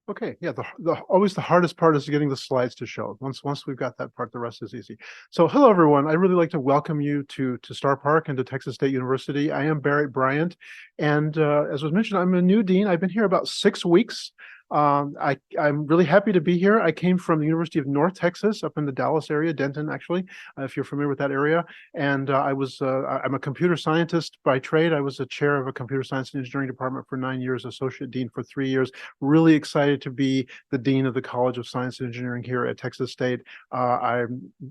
Okay, yeah, always the hardest part is getting the slides to show. Once we've got that part, the rest is easy. So hello everyone. I'd really like to welcome you to Star Park and to Texas State University. I am Barrett Bryant, and as was mentioned, I'm a new dean. I've been here about 6 weeks. I'm really happy to be here. I came from the University of North Texas up in the Dallas area, Denton, actually, if you're familiar with that area. And I'm a computer scientist by trade. I was a chair of a computer science and engineering department for 9 years, associate dean for 3 years. Really excited to be the dean of the College of Science and Engineering here at Texas State. I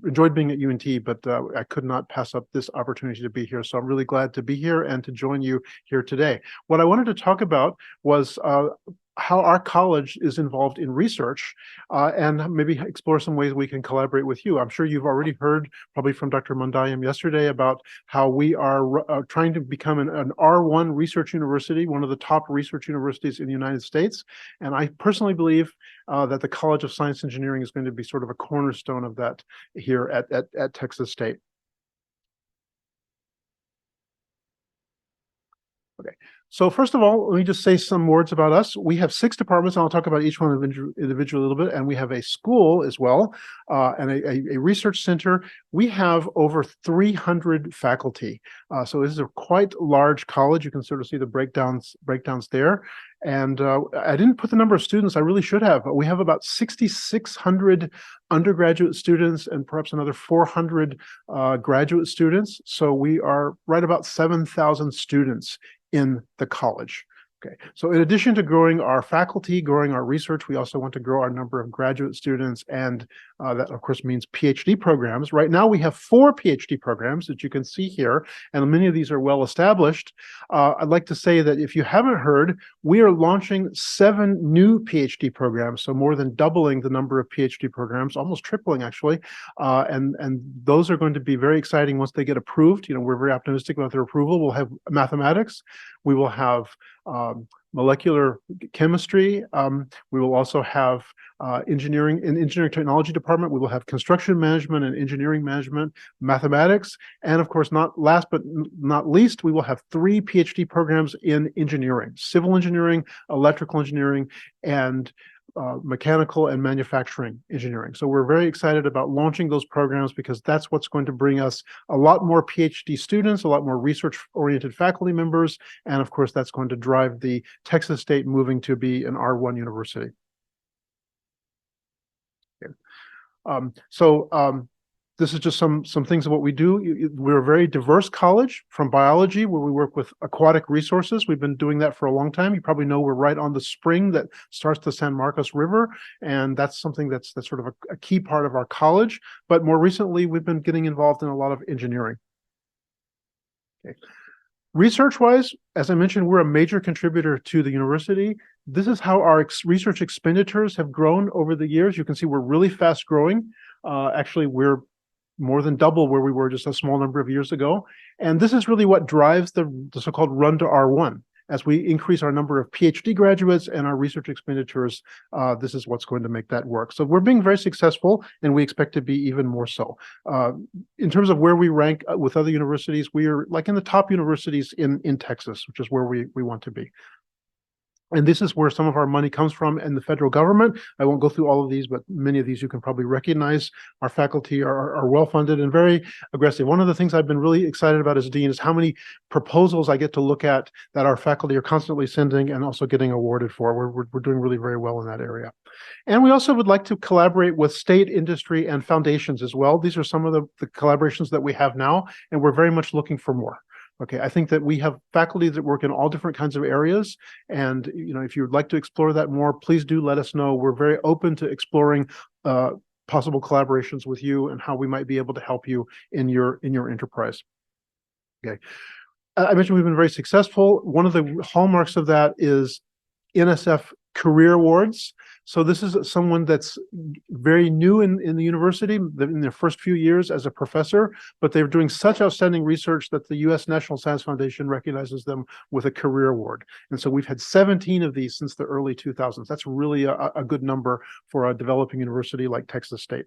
enjoyed being at UNT, but I could not pass up this opportunity to be here. So I'm really glad to be here and to join you here today. What I wanted to talk about was how our college is involved in research, and maybe explore some ways we can collaborate with you. I'm sure you've already heard probably from Dr. Mondayam yesterday about how we are trying to become an R1 research university, one of the top research universities in the United States. And I personally believe that the College of Science and Engineering is going to be sort of a cornerstone of that here at Texas State. Okay. So first of all, let me just say some words about us. We have 6 departments, and I'll talk about each one individually a little bit. And we have a school as well, and a research center. We have over 300 faculty. So this is a quite large college. You can sort of see the breakdowns there. And I didn't put the number of students. I really should have. But we have about 6,600 undergraduate students and perhaps another 400 graduate students. So we are right about 7,000 students in the college. Okay, so in addition to growing our faculty, growing our research, we also want to grow our number of graduate students, and that of course means PhD programs. Right now we have 4 PhD programs that you can see here, and many of these are well established. I'd like to say that if you haven't heard, we are launching 7 new PhD programs, so more than doubling the number of PhD programs, almost tripling actually, and those are going to be very exciting once they get approved. You know, we're very optimistic about their approval. We'll have mathematics, we will have molecular chemistry. We will also have engineering in engineering technology department. We will have construction management and engineering management, mathematics, and of course, not last but not least, we will have 3 PhD programs in engineering: civil engineering, electrical engineering, and mechanical and manufacturing engineering. So we're very excited about launching those programs because that's what's going to bring us a lot more PhD students, a lot more research-oriented faculty members, and of course that's going to drive the Texas State moving to be an R1 university. Okay. This is just some things of what we do. We're a very diverse college, from biology, where we work with aquatic resources. We've been doing that for a long time. You probably know we're right on the spring that starts the San Marcos River, and that's something that's sort of a key part of our college. But more recently, we've been getting involved in a lot of engineering. Okay. Research-wise, as I mentioned, we're a major contributor to the university. This is how our research expenditures have grown over the years. You can see we're really fast growing. Actually, we're more than double where we were just a small number of years ago. And this is really what drives the so-called run to R1. As we increase our number of PhD graduates and our research expenditures, this is what's going to make that work. So we're being very successful, and we expect to be even more so. In terms of where we rank with other universities, we are like in the top universities in Texas, which is where we want to be. And this is where some of our money comes from in the federal government. I won't go through all of these, but many of these you can probably recognize. Our faculty are well-funded and very aggressive. One of the things I've been really excited about as dean is how many proposals I get to look at that our faculty are constantly sending and also getting awarded for. We're doing really very well in that area. And we also would like to collaborate with state, industry, and foundations as well. These are some of the collaborations that we have now, and we're very much looking for more. Okay, I think that we have faculty that work in all different kinds of areas, and if you'd like to explore that more, please do let us know. We're very open to exploring possible collaborations with you and how we might be able to help you in your enterprise. Okay, I mentioned we've been very successful. One of the hallmarks of that is NSF Career Awards. So this is someone that's very new in the university, in their first few years as a professor, but they're doing such outstanding research that the U.S. National Science Foundation recognizes them with a career award. And so we've had 17 of these since the early 2000s. That's really a good number for a developing university like Texas State.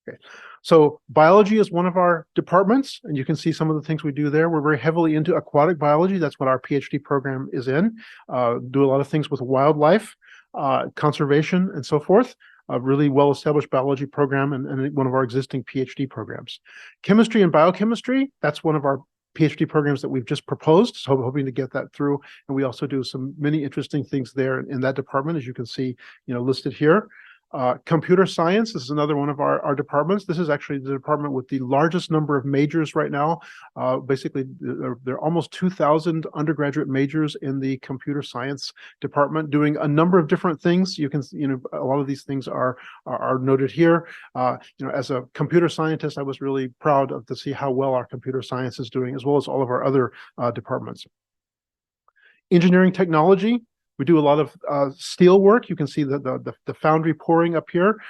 Okay. So biology is one of our departments, and you can see some of the things we do there. We're very heavily into aquatic biology. That's what our PhD program is in. Do a lot of things with wildlife. conservation, and so forth. A really well-established biology program and one of our existing PhD programs. Chemistry and biochemistry, that's one of our PhD programs that we've just proposed, so hoping to get that through. And we also do some many interesting things there in that department, as you can see, listed here. Computer science, this is another one of our departments. This is actually the department with the largest number of majors right now. Basically, there are almost 2,000 undergraduate majors in the computer science department doing a number of different things. You can, a lot of these things are noted here. As a computer scientist, I was really proud to see how well our computer science is doing, as well as all of our other departments. Engineering technology. We do a lot of steel work. You can see the foundry pouring up here.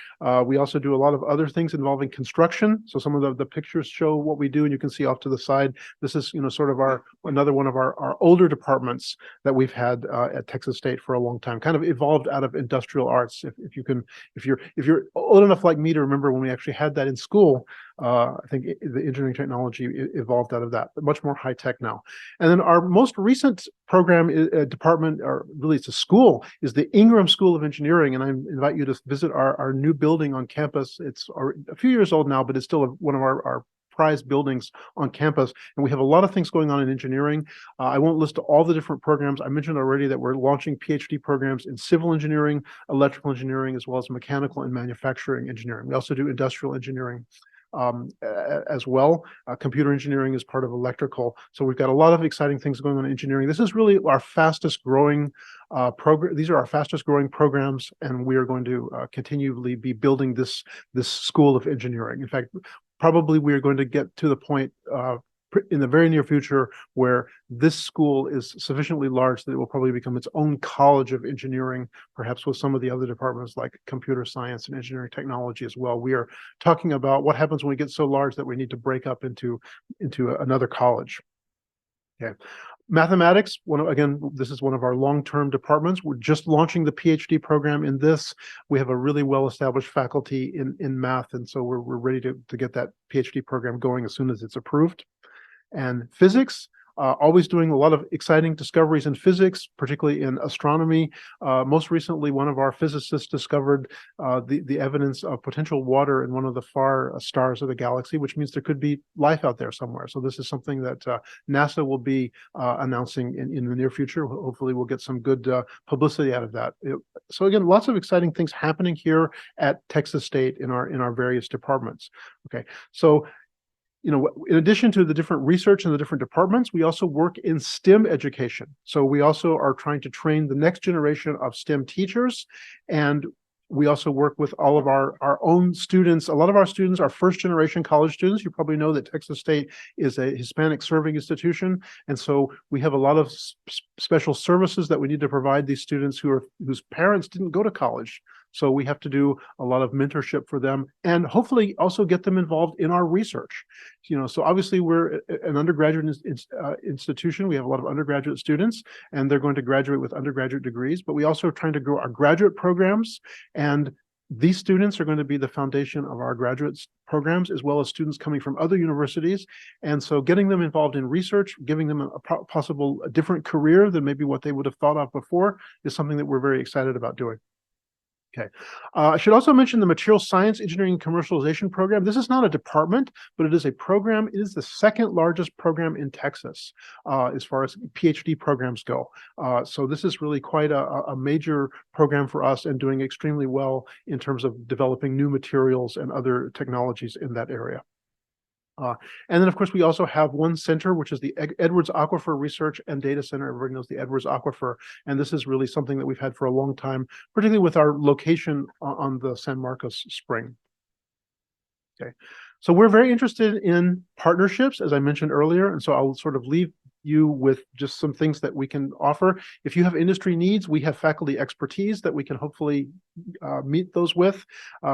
We also do a lot of other things involving construction. So some of the pictures show what we do, and you can see off to the side. This is sort of another one of our older departments that we've had at Texas State for a long time. Kind of evolved out of industrial arts. If you're old enough like me to remember when we actually had that in school, I think the engineering technology evolved out of that, but much more high tech now. And then our most recent program department, or really it's a school, is the Ingram School of Engineering. And I invite you to visit our new building on campus. It's a few years old now, but it's still one of our prized buildings on campus. And we have a lot of things going on in engineering. I won't list all the different programs. I mentioned already that we're launching PhD programs in civil engineering, electrical engineering, as well as mechanical and manufacturing engineering. We also do industrial engineering as well. Computer engineering is part of electrical. So we've got a lot of exciting things going on in engineering. This is really our fastest growing program. These are our fastest growing programs, and we are going to continually be building this school of engineering. In fact, probably we are going to get to the point in the very near future where this school is sufficiently large that it will probably become its own college of engineering, perhaps with some of the other departments like computer science and engineering technology as well. We are talking about what happens when we get so large that we need to break up into another college. Okay. Mathematics, this is one of our long-term departments. We're just launching the PhD program in this. We have a really well-established faculty in math, and so we're ready to get that PhD program going as soon as it's approved. And physics, always doing a lot of exciting discoveries in physics, particularly in astronomy. Most recently, one of our physicists discovered the evidence of potential water in one of the far stars of the galaxy, which means there could be life out there somewhere. So this is something that NASA will be announcing in the near future. Hopefully we'll get some good publicity out of that. So again, lots of exciting things happening here at Texas State in our various departments. Okay, so in addition to the different research in the different departments, we also work in STEM education. So we also are trying to train the next generation of STEM teachers. And we also work with all of our own students. A lot of our students are first generation college students. You probably know that Texas State is a Hispanic serving institution. And so we have a lot of special services that we need to provide these students whose parents didn't go to college. So we have to do a lot of mentorship for them and hopefully also get them involved in our research. So obviously we're an undergraduate institution. We have a lot of undergraduate students and they're going to graduate with undergraduate degrees, but we also are trying to grow our graduate programs, and these students are going to be the foundation of our graduate programs, as well as students coming from other universities. And so getting them involved in research, giving them a different career than maybe what they would have thought of before is something that we're very excited about doing. Okay. I should also mention the Material Science Engineering Commercialization Program. This is not a department, but it is a program. It is the second largest program in Texas as far as PhD programs go. So this is really quite a major program for us and doing extremely well in terms of developing new materials and other technologies in that area. And then, of course, we also have one center, which is the Edwards Aquifer Research and Data Center. Everybody knows the Edwards Aquifer, and this is really something that we've had for a long time, particularly with our location on the San Marcos Spring. Okay, so we're very interested in partnerships, as I mentioned earlier, and so I'll sort of leave you with just some things that we can offer. If you have industry needs, we have faculty expertise that we can hopefully meet those with.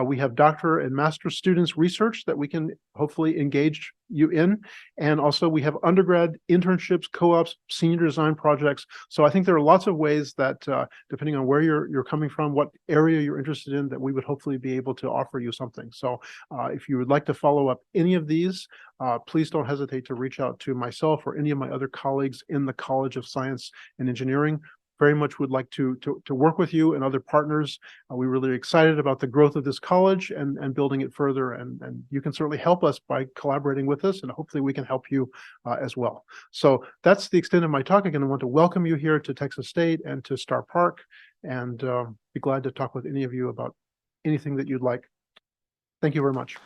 We have doctor and master students research that we can hopefully engage you in. And also we have undergrad internships, co-ops, senior design projects. So I think there are lots of ways that depending on where you're coming from, what area you're interested in, that we would hopefully be able to offer you something. So if you would like to follow up any of these, please don't hesitate to reach out to myself or any of my other colleagues in the College of Science and Engineering. very much would like to work with you and other partners. We're really excited about the growth of this college and building it further. And you can certainly help us by collaborating with us, and hopefully we can help you as well. So that's the extent of my talk. Again, I want to welcome you here to Texas State and to Star Park, and be glad to talk with any of you about anything that you'd like. Thank you very much.